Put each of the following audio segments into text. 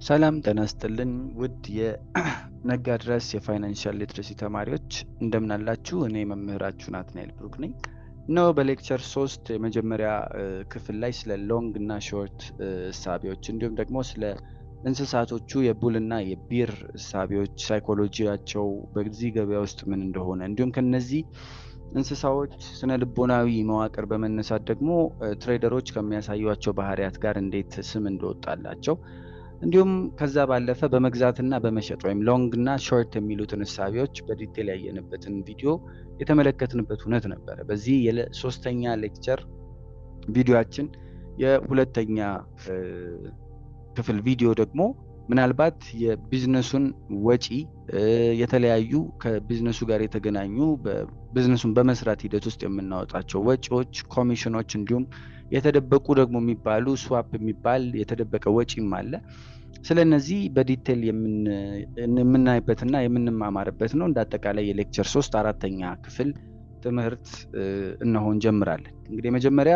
ሰላም ጤና ይስጥልን ውድ የነጋድራስ የፋይናንሻል ሊትሬሲ ተማሪዎች እንደምን አላችሁ? እኔ መምህራችሁ ናትናኤል ብሩክ ነኝ። ነው በሌክቸር 3 የመጀመሪያ ክፍል ላይ ስለ ሎንግ እና ሾርት እሳቤዎች እንዲሁም ደግሞ ስለ እንስሳቶቹ የቡልና የቢር እሳቤዎች ሳይኮሎጂያቸው በዚህ ገበያ ውስጥ ምን እንደሆነ እንዲሁም ከነዚህ እንስሳዎች ስነ ልቦናዊ መዋቅር በመነሳት ደግሞ ትሬደሮች ከሚያሳዩቸው ባህሪያት ጋር እንዴት ስም እንደወጣላቸው እንዲሁም ከዛ ባለፈ በመግዛትና በመሸጥ ወይም ሎንግ እና ሾርት የሚሉትን እሳቤዎች በዲቴል ያየንበትን ቪዲዮ የተመለከትንበት ሁነት ነበር። በዚህ የሶስተኛ ሌክቸር ቪዲዮአችን የሁለተኛ ክፍል ቪዲዮ ደግሞ ምናልባት የቢዝነሱን ወጪ የተለያዩ ከቢዝነሱ ጋር የተገናኙ በቢዝነሱን በመስራት ሂደት ውስጥ የምናወጣቸው ወጪዎች፣ ኮሚሽኖች እንዲሁም የተደበቁ ደግሞ የሚባሉ ስዋፕ የሚባል የተደበቀ ወጪም አለ። ስለነዚህ በዲቴል የምናይበትና የምንማማርበት ነው። እንዳጠቃላይ የሌክቸር 3 አራተኛ ክፍል ትምህርት እነሆ እንጀምራለን። እንግዲህ የመጀመሪያ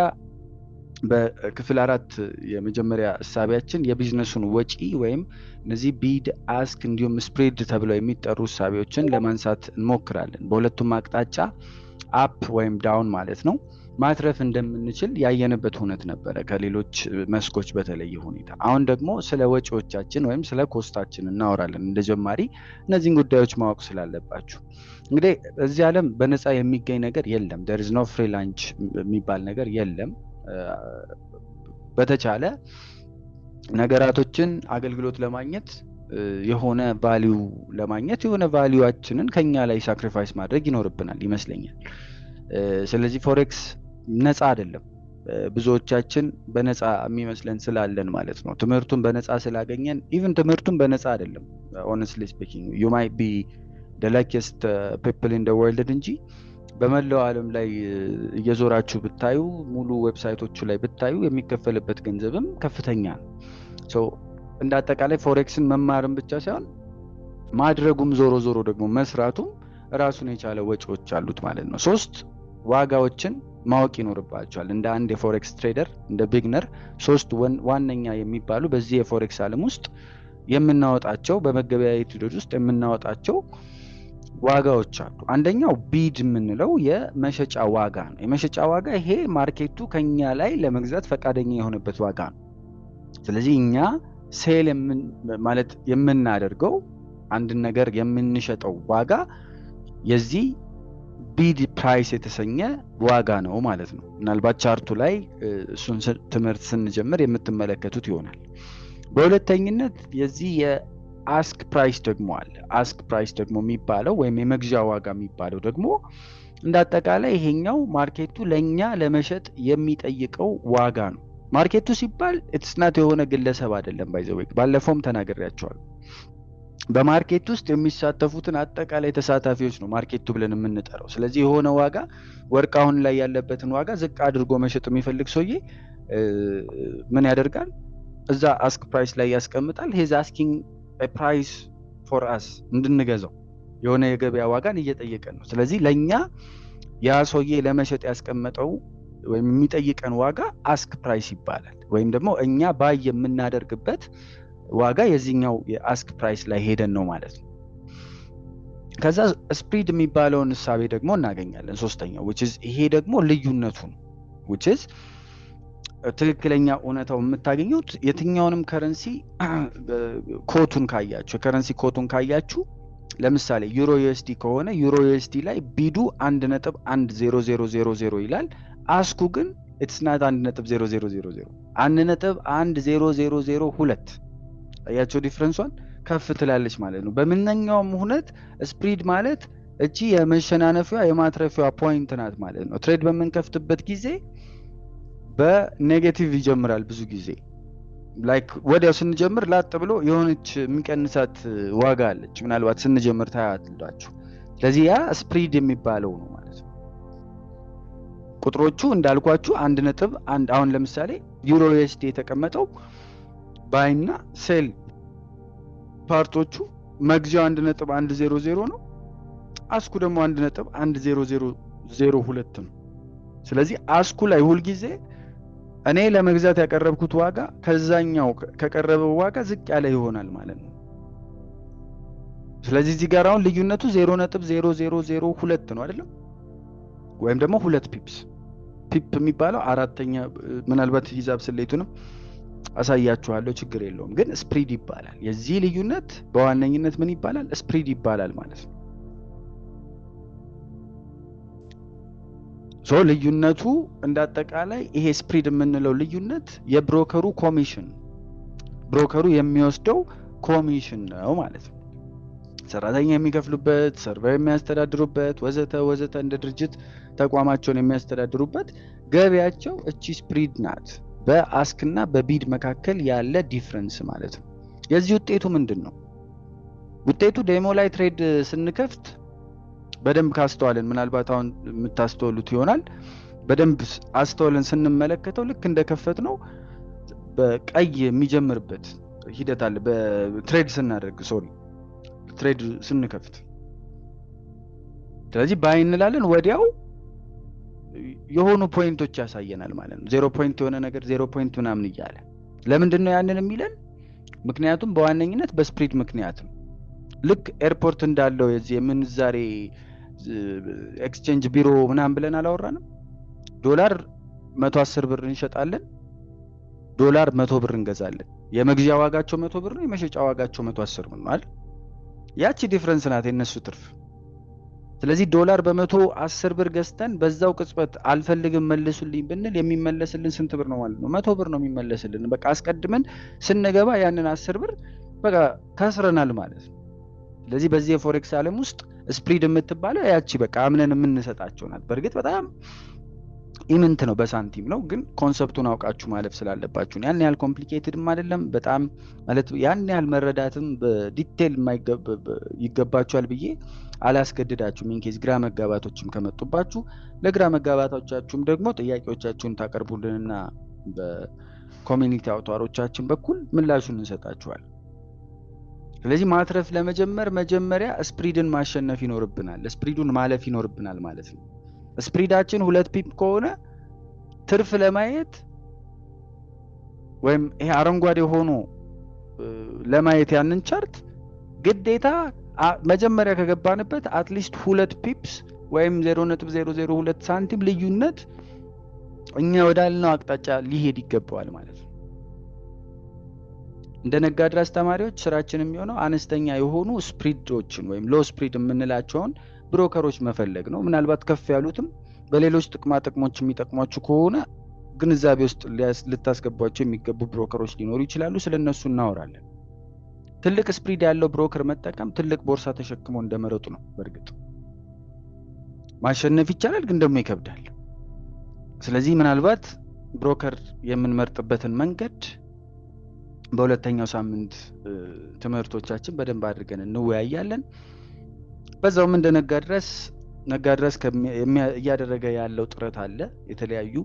በክፍል 4 የመጀመሪያ እሳቤያችን የቢዝነሱን ወጪ ወይም እነዚህ ቢድ አስክ እንዲሁም ስፕሬድ ተብለው የሚጠሩ እሳቤዎችን ለማንሳት እንሞክራለን። በሁለቱም አቅጣጫ አፕ ወይም ዳውን ማለት ነው ማትረፍ እንደምንችል ያየንበት ሁነት ነበረ ከሌሎች መስኮች በተለየ ሁኔታ። አሁን ደግሞ ስለ ወጪዎቻችን ወይም ስለ ኮስታችን እናወራለን። እንደጀማሪ እነዚህን ጉዳዮች ማወቅ ስላለባችሁ እንግዲህ እዚህ ዓለም በነፃ የሚገኝ ነገር የለም። there is no free lunch የሚባል ነገር የለም። በተቻለ ነገራቶችን አገልግሎት ለማግኘት የሆነ ቫልዩ ለማግኘት የሆነ ቫልዩአችንን ከኛ ላይ ሳክሪፋይስ ማድረግ ይኖርብናል ይመስለኛል። ስለዚህ ፎሬክስ ነፃ አይደለም። ብዙዎቻችን በነፃ የሚመስለን ስላለን ማለት ነው። ትምህርቱን በነፃ ስላገኘን ኢቭን ትምህርቱን በነፃ አይደለም honestly speaking you might be the luckiest people in the world እንጂ በመላው ዓለም ላይ እየዞራችሁ ብታዩ ሙሉ ዌብሳይቶቹ ላይ ብታዩ የሚከፈልበት ገንዘብም ከፍተኛ ነው። ሶ እንዳጠቃላይ ፎሬክስን መማርም ብቻ ሳይሆን ማድረጉም ዞሮ ደግሞ መስራቱም ራሱን የቻለ ወጪዎች አሉት ማለት ነው። 3 ዋጋዎችን ማወቅ ይኖርባቸዋል። እንደ አንድ የፎሬክስ ትሬደር እንደ ቢግነር 3 ዋነኛ የሚባሉ በዚህ የፎሬክስ ዓለም ውስጥ የምናወጣቸው በመገበያየት ሂደት ውስጥ የምናወጣቸው ዋጋዎች አሉ። አንደኛው ቢድ የምንለው የመሸጫ ዋጋ ነው። የመሸጫ ዋጋ ይሄ ማርኬቱ ከኛ ላይ ለመግዛት ፈቃደኛ የሆነበት ዋጋ ነው። ስለዚህ እኛ ሴል ማለት የምናደርገው አንድ ነገር የምንሸጠው ዋጋ የዚህ ቢድ ፕራይስ የተሰኘ ዋጋ ነው ማለት ነው። ምናልባት ቻርቱ ላይ እሱን ትምህርት ስንጀምር የምትመለከቱት ይሆናል። በሁለተኝነት የዚህ የአስክ ፕራይስ ደግሞ አለ። አስክ ፕራይስ ደግሞ የሚባለው ወይም የመግዣ ዋጋ የሚባለው ደግሞ እንዳጠቃላይ ይሄኛው ማርኬቱ ለኛ ለመሸጥ የሚጠይቀው ዋጋ ነው። ማርኬቱ ሲባል ኢትስ ናት የሆነ ግለሰብ አይደለም። ባይዘው ባለፈውም ተናግሬያቸዋለሁ። በማርኬት ውስጥ የሚሳተፉትን አጠቃላይ ተሳታፊዎች ነው ማርኬቱ ብለን የምንጠራው። ስለዚህ የሆነ ዋጋ ወርቅ አሁን ላይ ያለበትን ዋጋ ዝቅ አድርጎ መሸጥ የሚፈልግ ሰውዬ ምን ያደርጋል? እዛ አስክ ፕራይስ ላይ ያስቀምጣል። ሄዝ አስኪንግ a price for us እንድንገዛው የሆነ የገበያ ዋጋን እየጠየቀን ነው። ስለዚህ ለኛ ያ ሰውዬ ለመሸጥ ያስቀመጠው ወይም የሚጠይቀን ዋጋ አስክ ፕራይስ ይባላል። ወይም ደግሞ እኛ ባይ የምናደርግበት ዋጋ የዚህኛው የአስክ ፕራይስ ላይ ሄደን ነው ማለት ነው። ከዛ ስፕሪድ የሚባለውን እሳቤ ደግሞ እናገኛለን ሶስተኛው which is ይሄ ደግሞ ልዩነቱ ነው which is ትክክለኛ እውነታው የምታገኙት የትኛውንም ከረንሲ ኮቱን ካያችሁ ከረንሲ ኮቱን ካያችሁ ለምሳሌ ዩሮ ዩኤስዲ ከሆነ ዩሮ ዩኤስዲ ላይ ቢዱ 1.10000 ይላል። አስኩ ግን it's not 1.0000 1.10002 አያችሁ ዲፈረንሷን ከፍ ትላለች ማለት ነው። በመንኛውም ሁነት ስፕሪድ ማለት እቺ የመሸናነፊያ የማትረፊያ ፖይንት ናት ማለት ነው። ትሬድ በመንከፍትበት ጊዜ በኔጌቲቭ ይጀምራል ብዙ ጊዜ ላይክ ወዲያው ስንጀምር ላጥ ብሎ የሆነች የሚቀንሳት ዋጋ አለች። ምናልባት ስንጀምር ታያላችሁ። ስለዚህ ያ ስፕሪድ የሚባለው ነው ማለት ነው። ቁጥሮቹ እንዳልኳችሁ 1.1 አሁን ለምሳሌ ዩሮ ዩኤስዲ የተቀመጠው ባይና ሴል ፓርቶቹ መግዣው 1.100 ነው። አስኩ ደግሞ 1.10002 ነው። ስለዚህ አስኩ ላይ ሁሉ ጊዜ እኔ ለመግዛት ያቀረብኩት ዋጋ ከዛኛው ከቀረበው ዋጋ ዝቅ ያለ ይሆናል ማለት ነው። ስለዚህ እዚህ ጋር አሁን ልዩነቱ 0.0002 ነው አይደለም? ወይም ደግሞ 2 ፒፕስ። ፒፕ የሚባለው አራተኛ ምናልባት ሂሳብ ስሌቱንም አሳያችኋለሁ፣ ችግር የለውም። ግን ስፕሪድ ይባላል። የዚህ ልዩነት በዋነኝነት ምን ይባላል? ስፕሪድ ይባላል ማለት ነው። ሶ ልዩነቱ እንዳጠቃላይ ይሄ ስፕሪድ የምንለው ልዩነት የብሮከሩ ኮሚሽን፣ ብሮከሩ የሚወስደው ኮሚሽን ነው ማለት ነው። ሰራተኛ የሚከፍሉበት፣ ሰርቨር የሚያስተዳድሩበት፣ ወዘተ ወዘተ እንደ ድርጅት ተቋማቸውን የሚያስተዳድሩበት ገቢያቸው እቺ ስፕሪድ ናት። በአስክና በቢድ መካከል ያለ ዲፍረንስ ማለት ነው። የዚህ ውጤቱ ምንድን ነው? ውጤቱ ዴሞ ላይ ትሬድ ስንከፍት በደንብ ካስተዋልን፣ ምናልባት አሁን የምታስተውሉት ይሆናል። በደንብ አስተዋልን ስንመለከተው ልክ እንደከፈት ነው በቀይ የሚጀምርበት ሂደት አለ። በትሬድ ስናደርግ ትሬድ ስንከፍት፣ ስለዚህ ባይ እንላለን፣ ወዲያው የሆኑ ፖይንቶች ያሳየናል ማለት ነው። 0 ፖይንት የሆነ ነገር 0 ፖይንት ምናምን እያለ ለምንድን ነው ያንን የሚለን? ምክንያቱም በዋነኝነት በስፕሪድ ምክንያት ነው። ልክ ኤርፖርት እንዳለው የዚህ የምንዛሬ ኤክስቼንጅ ቢሮ ምናምን ብለን አላወራንም? ዶላር 110 ብር እንሸጣለን፣ ዶላር 100 ብር እንገዛለን። የመግዣ ዋጋቸው 100 ብር ነው፣ የመሸጫ ዋጋቸው 110 ብር ነው አይደል? ያቺ ዲፍረንስ ናት የነሱ ትርፍ። ስለዚህ ዶላር በ110 ብር ገዝተን በዛው ቅጽበት አልፈልግም መልሱልኝ ብንል የሚመለስልን ስንት ብር ነው ማለት ነው? 100 ብር ነው የሚመለስልን። በቃ አስቀድመን ስንገባ ያንን 10 ብር በቃ ከስረናል ማለት ነው። ስለዚህ በዚህ የፎሬክስ ዓለም ውስጥ ስፕሪድ የምትባለው ያቺ በቃ አምነን የምንሰጣቸው ናት። በእርግጥ በጣም ኢምንት ነው፣ በሳንቲም ነው፣ ግን ኮንሰፕቱን አውቃችሁ ማለፍ ስላለባችሁ ያን ያህል ኮምፕሊኬትድም አይደለም። በጣም ማለት ያን ያህል መረዳትም በዲቴል ይገባችኋል ብዬ አላስገድዳችሁም። ኢንኬዝ ግራ መጋባቶችም ከመጡባችሁ ለግራ መጋባቶቻችሁም ደግሞ ጥያቄዎቻችሁን ታቀርቡልንና በኮሚኒቲ አውታሮቻችን በኩል ምላሹን እንሰጣችኋል። ስለዚህ ማትረፍ ለመጀመር መጀመሪያ ስፕሪድን ማሸነፍ ይኖርብናል፣ ስፕሪዱን ማለፍ ይኖርብናል ማለት ነው። ስፕሪዳችን 2 ፒፕ ከሆነ ትርፍ ለማየት ወይም ይሄ አረንጓዴ ሆኖ ለማየት ያንን ቻርት ግዴታ መጀመሪያ ከገባንበት አትሊስት 2 ፒፕስ ወይም 0.002 ሳንቲም ልዩነት እኛ ወዳልነው አቅጣጫ ሊሄድ ይገባዋል ማለት ነው። እንደ ነጋዴ አስተማሪዎች ስራችን የሚሆነው አነስተኛ የሆኑ ስፕሪዶችን ወይም ሎ ስፕሪድ የምንላቸውን ብሮከሮች መፈለግ ነው። ምናልባት ከፍ ያሉትም በሌሎች ጥቅማ ጥቅሞች የሚጠቅሟችሁ ከሆነ ግንዛቤ ውስጥ ልታስገቧቸው የሚገቡ ብሮከሮች ሊኖሩ ይችላሉ። ስለነሱ እናወራለን። ትልቅ ስፕሪድ ያለው ብሮከር መጠቀም ትልቅ ቦርሳ ተሸክሞ እንደመረጡ ነው። በእርግጥ ማሸነፍ ይቻላል፣ ግን ደግሞ ይከብዳል። ስለዚህ ምናልባት ብሮከር የምንመርጥበትን መንገድ በሁለተኛው ሳምንት ትምህርቶቻችን በደንብ አድርገን እንወያያለን። በዛውም እንደ ነጋድረስ እያደረገ ያለው ጥረት አለ። የተለያዩ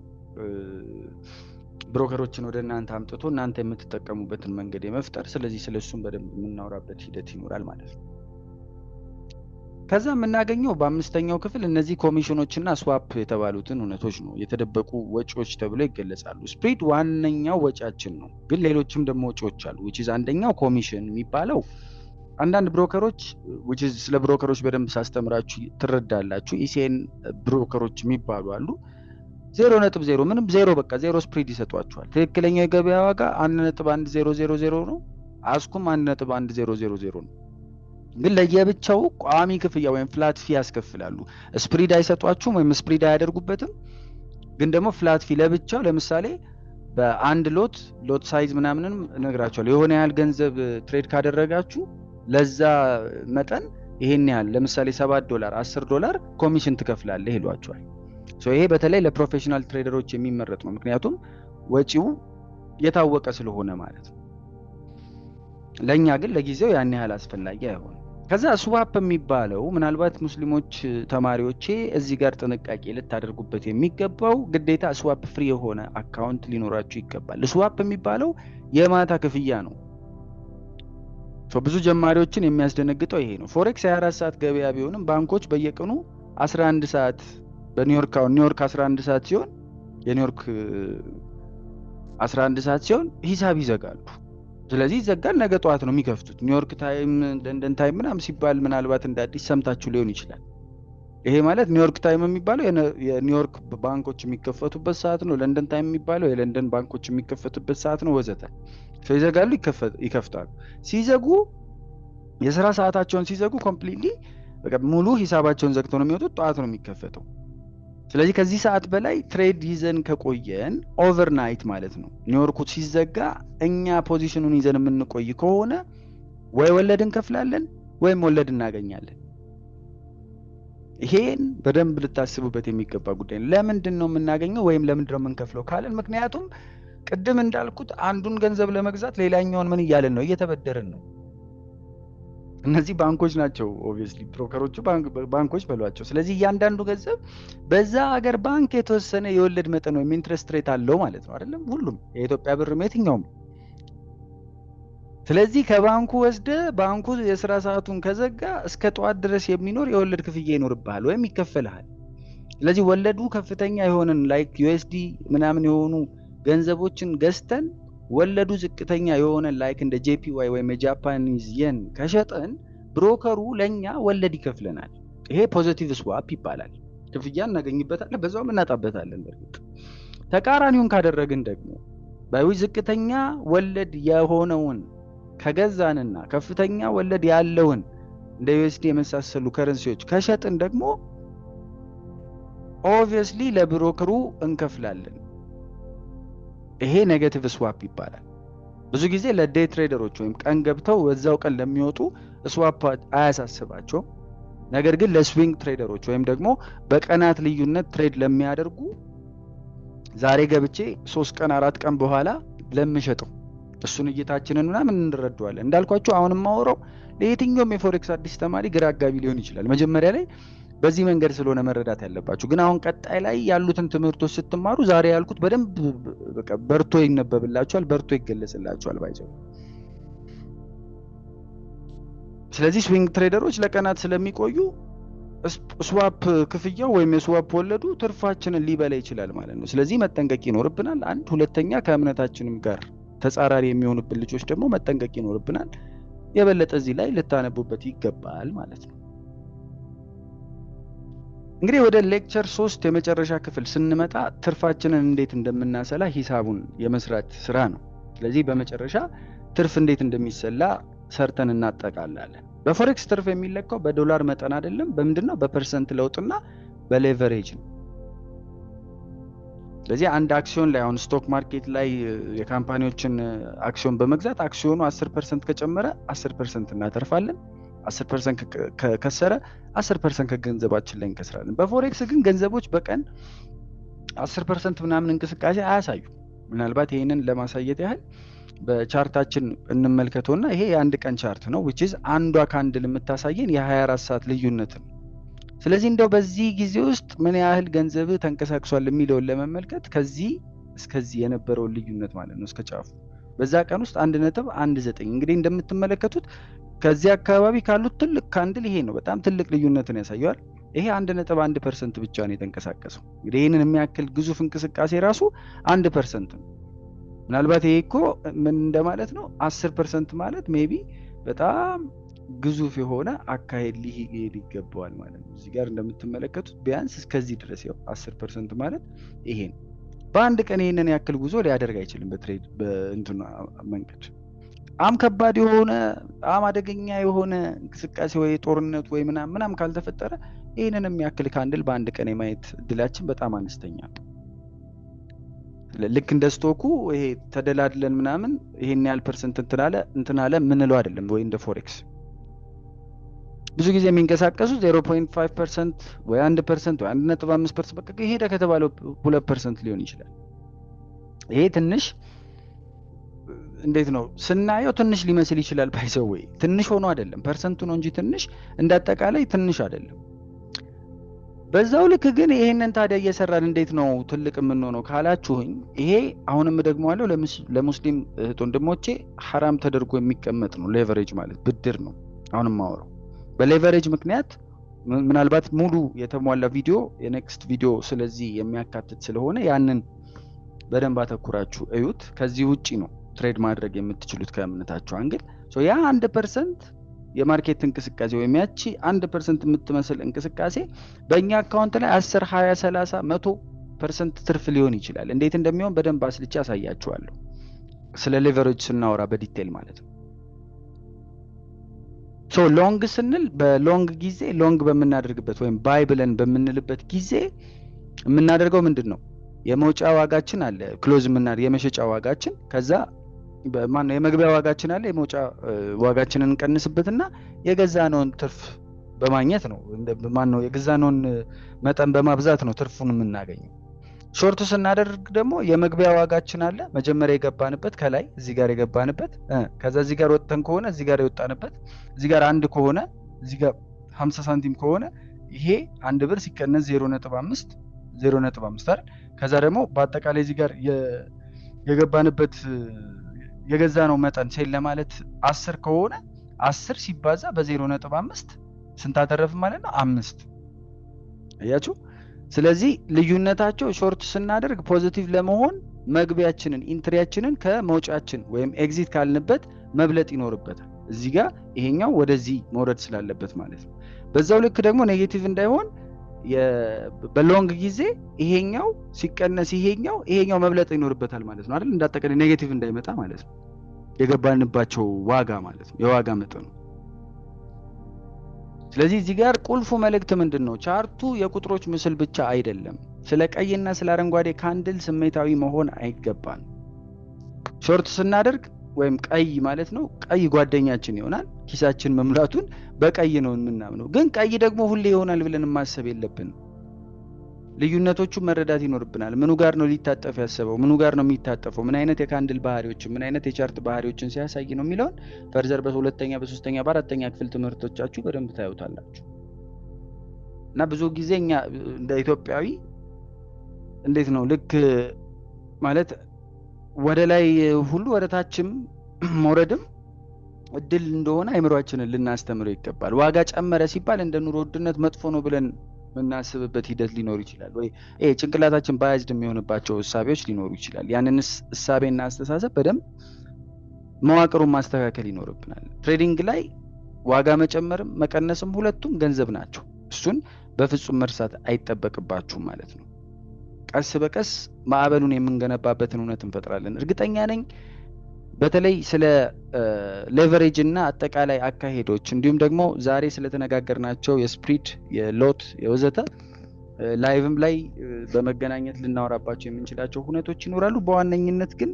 ብሮከሮችን ወደ እናንተ አምጥቶ እናንተ የምትጠቀሙበትን መንገድ የመፍጠር። ስለዚህ ስለሱም በደንብ የምናወራበት ሂደት ይኖራል ማለት ነው። ከዛ የምናገኘው በአምስተኛው ክፍል እነዚህ ኮሚሽኖችና ስዋፕ የተባሉትን እውነቶች ነው። የተደበቁ ወጪዎች ተብለው ይገለጻሉ። ስፕሪድ ዋነኛው ወጪያችን ነው፣ ግን ሌሎችም ደግሞ ወጪዎች አሉ። አንደኛው ኮሚሽን የሚባለው አንዳንድ ብሮከሮች ስለ ብሮከሮች በደንብ ሳስተምራችሁ ትረዳላችሁ። ኢሲኤን ብሮከሮች የሚባሉ አሉ። 0.0 ምንም 0 በቃ 0 ስፕሪድ ይሰጧችኋል። ትክክለኛ የገበያ ዋጋ 1.1000 ነው። አስኩም 1.1000 ነው። ግን ለየብቻው ቋሚ ክፍያ ወይም ፍላት ፊ ያስከፍላሉ። ስፕሪድ አይሰጧችሁም ወይም ስፕሪድ አያደርጉበትም። ግን ደግሞ ፍላት ፊ ለብቻው ለምሳሌ በአንድ ሎት ሳይዝ ምናምንም እነግራችኋለሁ። የሆነ ያህል ገንዘብ ትሬድ ካደረጋችሁ ለዛ መጠን ይሄን ያህል ለምሳሌ $7 $10 ኮሚሽን ትከፍላለህ ይሏችኋል። ይሄ በተለይ ለፕሮፌሽናል ትሬደሮች የሚመረጥ ነው። ምክንያቱም ወጪው የታወቀ ስለሆነ ማለት ነው። ለኛ ግን ለጊዜው ያን ያህል አስፈላጊ አይሆንም። ከዛ ስዋፕ የሚባለው ምናልባት ሙስሊሞች ተማሪዎቼ እዚህ ጋር ጥንቃቄ ልታደርጉበት የሚገባው ግዴታ ስዋፕ ፍሪ የሆነ አካውንት ሊኖራችሁ ይገባል። ስዋፕ የሚባለው የማታ ክፍያ ነው። ብዙ ጀማሪዎችን የሚያስደነግጠው ይሄ ነው። ፎሬክስ 24 ሰዓት ገበያ ቢሆንም ባንኮች በየቀኑ 11 ሰዓት በኒውዮርክ 11 ሰዓት ሲሆን የኒውዮርክ 11 ሰዓት ሲሆን ሂሳብ ይዘጋሉ። ስለዚህ ይዘጋል። ነገ ጠዋት ነው የሚከፍቱት። ኒውዮርክ ታይም፣ ለንደን ታይም ምናምን ሲባል ምናልባት እንደ አዲስ ሰምታችሁ ሊሆን ይችላል። ይሄ ማለት ኒውዮርክ ታይም የሚባለው የኒውዮርክ ባንኮች የሚከፈቱበት ሰዓት ነው። ለንደን ታይም የሚባለው የለንደን ባንኮች የሚከፈቱበት ሰዓት ነው ወዘተ። ይዘጋሉ፣ ይከፍታሉ። ሲዘጉ የስራ ሰዓታቸውን ሲዘጉ ኮምፕሊትሊ በቃ ሙሉ ሂሳባቸውን ዘግተው ነው የሚወጡት። ጠዋት ነው የሚከፈተው። ስለዚህ ከዚህ ሰዓት በላይ ትሬድ ይዘን ከቆየን ኦቨርናይት ማለት ነው ኒውዮርኩ ሲዘጋ እኛ ፖዚሽኑን ይዘን የምንቆይ ከሆነ ወይ ወለድ እንከፍላለን ወይም ወለድ እናገኛለን። ይሄን በደንብ ልታስቡበት የሚገባ ጉዳይ ነው። ለምንድን ነው የምናገኘው ወይም ለምንድን ነው የምንከፍለው ካለን፣ ምክንያቱም ቅድም እንዳልኩት አንዱን ገንዘብ ለመግዛት ሌላኛውን ምን እያለን ነው? እየተበደርን ነው። እነዚህ ባንኮች ናቸው። ኦብቪየስሊ ብሮከሮቹ ባንኮች በሏቸው። ስለዚህ እያንዳንዱ ገንዘብ በዛ ሀገር ባንክ የተወሰነ የወለድ መጠን ወይም ኢንትረስት ሬት አለው ማለት ነው አይደለም? ሁሉም የኢትዮጵያ ብርም የትኛውም። ስለዚህ ከባንኩ ወስደ ባንኩ የስራ ሰዓቱን ከዘጋ እስከ ጠዋት ድረስ የሚኖር የወለድ ክፍያ ይኖርብሃል ወይም ይከፈልሃል። ስለዚህ ወለዱ ከፍተኛ የሆነን ላይክ ዩኤስዲ ምናምን የሆኑ ገንዘቦችን ገዝተን ወለዱ ዝቅተኛ የሆነ ላይክ እንደ JPY ወይም የጃፓኒዝ የን ከሸጠን ብሮከሩ ለኛ ወለድ ይከፍለናል። ይሄ ፖዚቲቭ ስዋፕ ይባላል። ክፍያ እናገኝበታለን፣ በዛውም እናጣበታለን። በርግጥ ተቃራኒውን ካደረግን ደግሞ ባይዊ ዝቅተኛ ወለድ የሆነውን ከገዛንና ከፍተኛ ወለድ ያለውን እንደ USD የመሳሰሉ ከረንሲዎች ከሸጥን ደግሞ ኦብቪየስሊ ለብሮከሩ እንከፍላለን። ይሄ ኔጌቲቭ ስዋፕ ይባላል። ብዙ ጊዜ ለዴይ ትሬደሮች ወይም ቀን ገብተው በዛው ቀን ለሚወጡ ስዋፕ አያሳስባቸውም። ነገር ግን ለስዊንግ ትሬደሮች ወይም ደግሞ በቀናት ልዩነት ትሬድ ለሚያደርጉ ዛሬ ገብቼ 3 ቀን 4 ቀን በኋላ ለምሸጠው እሱን እይታችንን ምናምን እንረዳዋለን። እንዳልኳችሁ አሁንም ማወራው ለየትኛውም የፎሬክስ አዲስ ተማሪ ግራ አጋቢ ሊሆን ይችላል። መጀመሪያ ላይ በዚህ መንገድ ስለሆነ መረዳት ያለባችሁ። ግን አሁን ቀጣይ ላይ ያሉትን ትምህርቶች ስትማሩ ዛሬ ያልኩት በደንብ በቃ በርቶ ይነበብላችኋል፣ በርቶ ይገለጽላችኋል ባይዘው። ስለዚህ ስዊንግ ትሬደሮች ለቀናት ስለሚቆዩ ስዋፕ ክፍያው ወይም የስዋፕ ወለዱ ትርፋችንን ሊበላ ይችላል ማለት ነው። ስለዚህ መጠንቀቅ ይኖርብናል። አንድ ሁለተኛ ከእምነታችንም ጋር ተጻራሪ የሚሆንብን ልጆች ደግሞ መጠንቀቅ ይኖርብናል። የበለጠ እዚህ ላይ ልታነቡበት ይገባል ማለት ነው። እንግዲህ ወደ ሌክቸር 3 የመጨረሻ ክፍል ስንመጣ ትርፋችንን እንዴት እንደምናሰላ ሂሳቡን የመስራት ስራ ነው። ስለዚህ በመጨረሻ ትርፍ እንዴት እንደሚሰላ ሰርተን እናጠቃላለን። በፎሬክስ ትርፍ የሚለካው በዶላር መጠን አይደለም። በምንድነው? በፐርሰንት ለውጥና በሌቨሬጅ ነው። ስለዚህ አንድ አክሲዮን ላይ አሁን ስቶክ ማርኬት ላይ የካምፓኒዎችን አክሲዮን በመግዛት አክሲዮኑ 10% ከጨመረ 10% እናተርፋለን። 10% ከከሰረ 10% ከገንዘባችን ላይ እንከስራለን። በፎሬክስ ግን ገንዘቦች በቀን 10% ምናምን እንቅስቃሴ አያሳዩ። ምናልባት ይሄንን ለማሳየት ያህል በቻርታችን እንመልከተውና ይሄ የአንድ ቀን ቻርት ነው which is አንዷ ካንድል የምታሳየን የ24 ሰዓት ልዩነት ነው። ስለዚህ እንደው በዚህ ጊዜ ውስጥ ምን ያህል ገንዘብ ተንቀሳቅሷል የሚለውን ለመመልከት ከዚህ እስከዚህ የነበረው ልዩነት ማለት ነው እስከ ጫፉ በዛ ቀን ውስጥ 1.19 እንግዲህ እንደምትመለከቱት ከዚህ አካባቢ ካሉት ትልቅ ካንድል ይሄ ነው። በጣም ትልቅ ልዩነትን ያሳያል። ይሄ 1.1% ብቻ ነው የተንቀሳቀሰው። እንግዲህ ይሄንን የሚያክል ግዙፍ እንቅስቃሴ ራሱ 1% ነው። ምናልባት ይሄ እኮ ምን እንደማለት ነው 10% ማለት ሜቢ በጣም ግዙፍ የሆነ አካሄድ ሊሄድ ይገባዋል ማለት ነው። እዚህ ጋር እንደምትመለከቱት ቢያንስ እስከዚህ ድረስ ያው 10% ማለት ይሄ ነው። በአንድ ቀን ይሄንን ያክል ጉዞ ሊያደርግ አይችልም በትሬድ በእንትና መንገድ። በጣም ከባድ የሆነ በጣም አደገኛ የሆነ እንቅስቃሴ ወይ ጦርነት ወይ ምናምን ካልተፈጠረ ይሄንን የሚያክል ካንድል በአንድ ቀን የማየት እድላችን በጣም አነስተኛ ነው። ልክ እንደ ስቶኩ ይሄ ተደላድለን ምናምን ይሄን ያህል ፐርሰንት እንትናለ ምንለው አይደለም። ወይ እንደ ፎሬክስ ብዙ ጊዜ የሚንቀሳቀሱ 0.5% ወይ 1% ወይ 1.5% በቃ ይሄ ከተባለው 2% ሊሆን ይችላል። ይሄ ትንሽ እንዴት ነው ስናየው ትንሽ ሊመስል ይችላል። ባይዘው ወይ ትንሽ ሆኖ አይደለም ፐርሰንቱ ነው እንጂ ትንሽ እንዳጠቃላይ ትንሽ አይደለም። በዛው ልክ ግን ይሄንን ታዲያ እየሰራን እንዴት ነው ትልቅ የምንሆነው ካላችሁኝ፣ ይሄ አሁንም ደግሞ አለው ለሙስሊም እህት ወንድሞቼ ሐራም ተደርጎ የሚቀመጥ ነው። ሌቨሬጅ ማለት ብድር ነው። አሁንም ማወራው በሌቨሬጅ ምክንያት ምናልባት ሙሉ የተሟላ ቪዲዮ የኔክስት ቪዲዮ ስለዚህ የሚያካትት ስለሆነ ያንን በደንብ አተኩራችሁ እዩት። ከዚህ ውጪ ነው ትሬድ ማድረግ የምትችሉት ከእምነታችሁ አንግል። ሶ ያ 1% የማርኬት እንቅስቃሴ ወይም ያቺ 1% የምትመስል እንቅስቃሴ በእኛ አካውንት ላይ 10 20 30 100% ትርፍ ሊሆን ይችላል። እንዴት እንደሚሆን በደንብ አስልቼ አሳያችኋለሁ ስለ ሌቨሬጅ ስናወራ በዲቴል ማለት ነው። ሶ ሎንግ ስንል በሎንግ ጊዜ ሎንግ በመናደርግበት ወይም ባይ ብለን በመንልበት ጊዜ የምናደርገው ምንድነው? የመውጫ ዋጋችን አለ ክሎዝ የመሸጫ ዋጋችን፣ ከዛ በማን የመግቢያ ዋጋችን አለ የመውጫ ዋጋችንን እንቀንስበትና የገዛነውን ትርፍ በማግኘት ነው። ማን ነው የገዛነውን መጠን በማብዛት ነው ትርፉን የምናገኘው። ሾርት ስናደርግ ደግሞ የመግቢያ ዋጋችን አለ መጀመሪያ የገባንበት ከላይ እዚህ ጋር የገባንበት ከዛ እዚህ ጋር ወጥተን ከሆነ እዚህ ጋር የወጣንበት እዚህ ጋር 1 ከሆነ እዚህ ጋር 50 ሳንቲም ከሆነ ይሄ 1 ብር ሲቀነስ 0.5 አይደል? ከዛ ደግሞ በአጠቃላይ እዚህ ጋር የገባንበት የገዛነው መጠን ሴል ለማለት 10 ከሆነ 10 ሲባዛ በ0.5 ስንት አተረፍ ማለት ነው? 5 አያችሁ። ስለዚህ ልዩነታቸው ሾርት ስናደርግ ፖዚቲቭ ለመሆን መግቢያችንን ኢንትሪያችንን ከመውጫችን ወይም ኤግዚት ካልንበት መብለጥ ይኖርበታል። እዚህ ጋር ይሄኛው ወደዚህ መውረድ ስላለበት ማለት ነው። በዛው ልክ ደግሞ ኔጌቲቭ እንዳይሆን በሎንግ ጊዜ ይሄኛው ሲቀነስ ይሄኛው መብለጥ ይኖርበታል ማለት ነው አይደል? እንዳጠቃላይ ኔጌቲቭ እንዳይመጣ ማለት ነው። የገባንባቸው ዋጋ ማለት ነው የዋጋ መጠኑ። ስለዚህ እዚህ ጋር ቁልፉ መልእክት ምንድነው? ቻርቱ የቁጥሮች ምስል ብቻ አይደለም። ስለ ቀይና ስለ አረንጓዴ ካንድል ስሜታዊ መሆን አይገባን። ሾርት ስናደርግ ወይም ቀይ ማለት ነው ቀይ ጓደኛችን ይሆናል። ኪሳችን መምራቱን በቀይ ነው የምናምነው። ግን ቀይ ደግሞ ሁሌ ይሆናል ብለን ማሰብ የለብንም። ልዩነቶቹን መረዳት ይኖርብናል። ምኑ ጋር ነው ሊታጠፍ ያሰበው፣ ምኑ ጋር ነው የሚታጠፈው፣ ምን አይነት የካንድል ባህሪዎችን ምን አይነት የቻርት ባህሪዎችን ሲያሳይ ነው የሚለውን ፈርዘር በሁለተኛ በሶስተኛ በአራተኛ ክፍል ትምህርቶቻችሁ በደንብ ታዩታላችሁ። እና ብዙ ጊዜ እኛ እንደ ኢትዮጵያዊ እንዴት ነው ልክ ማለት ወደ ላይ ሁሉ ወደ ታችም መውረድም እድል እንደሆነ አይምሮአችንን ልናስተምረው ይገባል። ዋጋ ጨመረ ሲባል እንደ ኑሮ ውድነት መጥፎ ነው ብለን ምናስብበት ሂደት ሊኖር ይችላል ወይ ጭንቅላታችን ባያዝድ የሚሆንባቸው እሳቤዎች ሊኖሩ ይችላል። ያንን እሳቤና አስተሳሰብ በደንብ መዋቅሩን ማስተካከል ይኖርብናል። ትሬዲንግ ላይ ዋጋ መጨመርም መቀነስም ሁለቱም ገንዘብ ናቸው። እሱን በፍጹም መርሳት አይጠበቅባችሁም ማለት ነው። ቀስ በቀስ ማዕበሉን የምንገነባበትን እውነት እንፈጥራለን። እርግጠኛ ነኝ በተለይ ስለ ሌቨሬጅ እና አጠቃላይ አካሄዶች እንዲሁም ደግሞ ዛሬ ስለተነጋገርናቸው የስፕሪድ የሎት የወዘተ ላይቭም ላይ በመገናኘት ልናወራባቸው የምንችላቸው ሁኔታዎች ይኖራሉ። በዋነኝነት ግን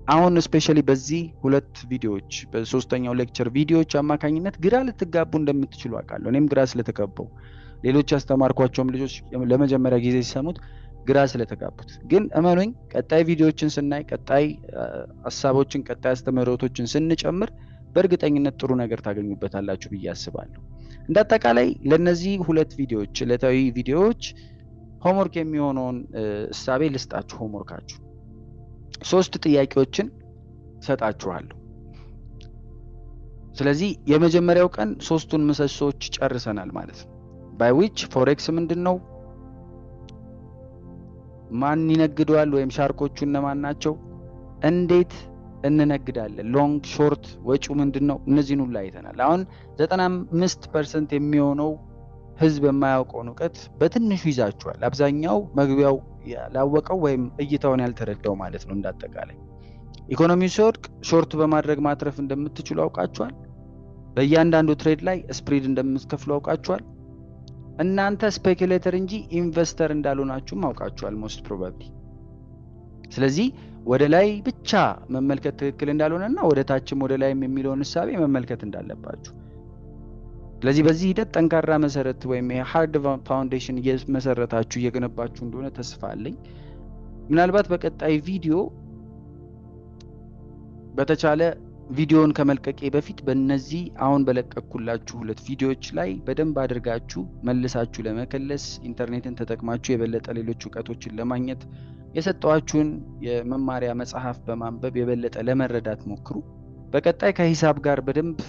አሁን ስፔሻሊ በዚህ ሁለት ቪዲዮዎች በሶስተኛው ሌክቸር ቪዲዮዎች አማካኝነት ግራ ልትጋቡ እንደምትችሉ አውቃለሁ። እኔም ግራ ስለተጋባው ሌሎች ያስተማርኳቸውም ልጆች ለመጀመሪያ ጊዜ ሲሰሙት ግራ ስለተጋቡት፣ ግን እመኑኝ ቀጣይ ቪዲዮዎችን ስናይ ቀጣይ ሐሳቦችን ቀጣይ አስተምህሮቶችን ስንጨምር በእርግጠኝነት ጥሩ ነገር ታገኙበታላችሁ ብዬ አስባለሁ። እንደአጠቃላይ ለነዚህ ሁለት ቪዲዮዎች ዕለታዊ ቪዲዮዎች ሆምወርክ የሚሆነውን እሳቤ ልስጣችሁ። ሆምወርካችሁ 3 ጥያቄዎችን ሰጣችኋለሁ። ስለዚህ የመጀመሪያው ቀን 3ቱን ምሰሶች ጨርሰናል ማለት ነው። ባይ ዊች ፎሬክስ ምንድነው? ማን ይነግዳል ወይም ሻርኮቹ እነማን ናቸው? እንዴት እንነግዳለን? ሎንግ ሾርት ወጪው ምንድነው? እነዚህን ሁሉ አይተናል። አሁን 95% የሚሆነው ህዝብ የማያውቀው ዕውቀት በትንሹ ይዛችኋል። አብዛኛው መግቢያው ያላወቀው ወይም እይታውን ያልተረዳው ማለት ነው። እንዳጠቃላይ ኢኮኖሚው ሲወድቅ ሾርት በማድረግ ማትረፍ እንደምትችሉ አውቃችኋል። በእያንዳንዱ ትሬድ ላይ ስፕሪድ እንደምትከፍሉ አውቃችኋል። እናንተ ስፔኩሌተር እንጂ ኢንቨስተር እንዳልሆናችሁ አውቃችኋል ሞስት ፕሮባብሊ። ስለዚህ ወደ ላይ ብቻ መመልከት ትክክል እንዳልሆነና ወደ ታችም ወደ ላይም የሚለውን ሐሳብ መመልከት እንዳለባችሁ። ስለዚህ በዚህ ሂደት ጠንካራ መሰረት ወይም ሃርድ ፋውንዴሽን እየመሰረታችሁ እየገነባችሁ እንደሆነ ተስፋ አለኝ። ምናልባት በቀጣይ ቪዲዮ በተቻለ ቪዲዮን ከመልቀቄ በፊት በእነዚህ አሁን በለቀኩላችሁ ሁለት ቪዲዮዎች ላይ በደንብ አድርጋችሁ መልሳችሁ ለመከለስ ኢንተርኔትን ተጠቅማችሁ የበለጠ ሌሎች ዕውቀቶችን ለማግኘት የሰጣችሁን የመማሪያ መጽሐፍ በማንበብ የበለጠ ለመረዳት ሞክሩ። በቀጣይ ከሂሳብ ጋር በደንብ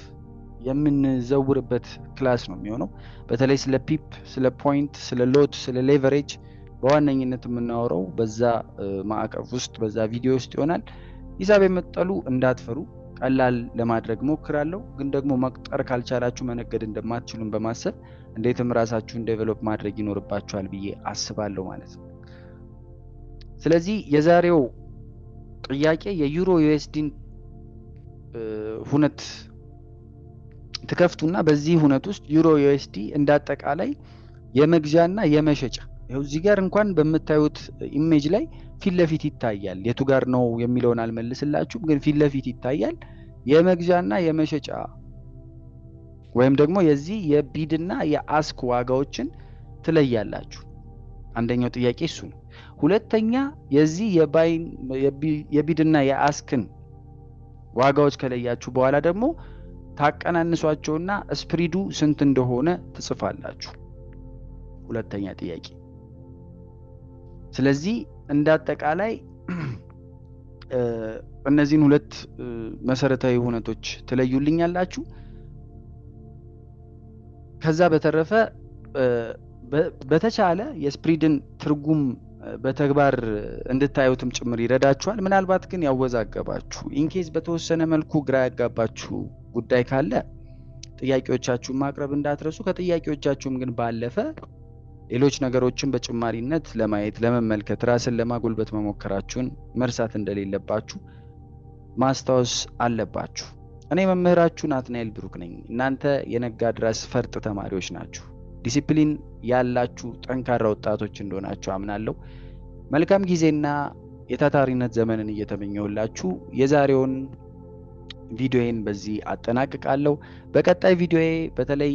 የምንዘውርበት ክላስ ነው የሚሆነው። በተለይ ስለ ፒፕ፣ ስለ ፖይንት፣ ስለ ሎት፣ ስለ ሌቨሬጅ በዋነኝነት የምናወራው በዛ ማዕቀፍ ውስጥ በዛ ቪዲዮ ውስጥ ይሆናል። ሂሳብ የምትጠሉ እንዳትፈሩ፣ ቀላል ለማድረግ ሞክራለሁ። ግን ደግሞ መቅጠር ካልቻላችሁ መነገድ እንደማትችሉም በማሰብ እንዴትም ራሳችሁን ዴቨሎፕ ማድረግ ይኖርባችኋል ብዬ አስባለሁ ማለት ነው። ስለዚህ የዛሬው ጥያቄ የዩሮ ዩኤስዲን ሁነት ትከፍቱና በዚህ ሁነት ውስጥ ዩሮ ዩኤስዲ እንዳጠቃላይ የመግዣና የመሸጫ ይኸው እዚህ ጋር እንኳን በመታዩት ኢሜጅ ላይ ፊት ለፊት ይታያል። የቱ ጋር ነው የሚለውን አልመልስላችሁም፣ ግን ፊት ለፊት ይታያል። የመግዣና የመሸጫ ወይም ደግሞ የዚህ የቢድና የአስክ ዋጋዎችን ትለያላችሁ። አንደኛው ጥያቄ እሱ ነው። ሁለተኛ የዚህ የቢድና የአስክን ዋጋዎች ከለያችሁ በኋላ ደግሞ ታቀናንሷቸውና ስፕሪዱ ስንት እንደሆነ ትጽፋላችሁ። ሁለተኛ ጥያቄ። ስለዚህ እንዳጠቃላይ እነዚህን ሁለት መሰረታዊ ሁነቶች ትለዩልኛላችሁ። ከዛ በተረፈ በተቻለ የስፕሪድን ትርጉም በተግባር እንድታዩትም ጭምር ይረዳችኋል። ምናልባት ግን ያወዛገባችሁ ኢንኬዝ በተወሰነ መልኩ ግራ ያጋባችሁ ጉዳይ ካለ ጥያቄዎቻችሁን ማቅረብ እንዳትረሱ። ከጥያቄዎቻችሁም ግን ባለፈ ሌሎች ነገሮችን በጭማሪነት ለማየት ለመመልከት ራስን ለማጎልበት መሞከራችሁን መርሳት እንደሌለባችሁ ማስታወስ አለባችሁ። እኔ መምህራችሁ ናትናኤል ብሩክ ነኝ። እናንተ የነጋድራስ ፈርጥ ተማሪዎች ናችሁ። ዲሲፕሊን ያላችሁ ጠንካራ ወጣቶች እንደሆናችሁ አምናለሁ። መልካም ጊዜና የታታሪነት ዘመንን እየተመኘሁላችሁ የዛሬውን ቪዲዮዬን በዚህ አጠናቅቃለሁ። በቀጣይ ቪዲዮዬ በተለይ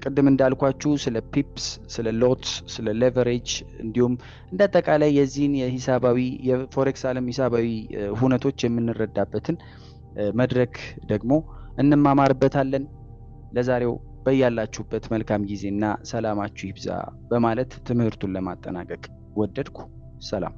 ቅድም እንዳልኳችሁ ስለ ፒፕስ፣ ስለ ሎትስ፣ ስለ ሌቨሬጅ እንዲሁም እንደአጠቃላይ የዚህን የሂሳባዊ የፎሬክስ ዓለም ሂሳባዊ ሁነቶች የምንረዳበትን መድረክ ደግሞ እንማማርበታለን። ለዛሬው በያላችሁበት መልካም ጊዜና ሰላማችሁ ይብዛ በማለት ትምህርቱን ለማጠናቀቅ ወደድኩ። ሰላም።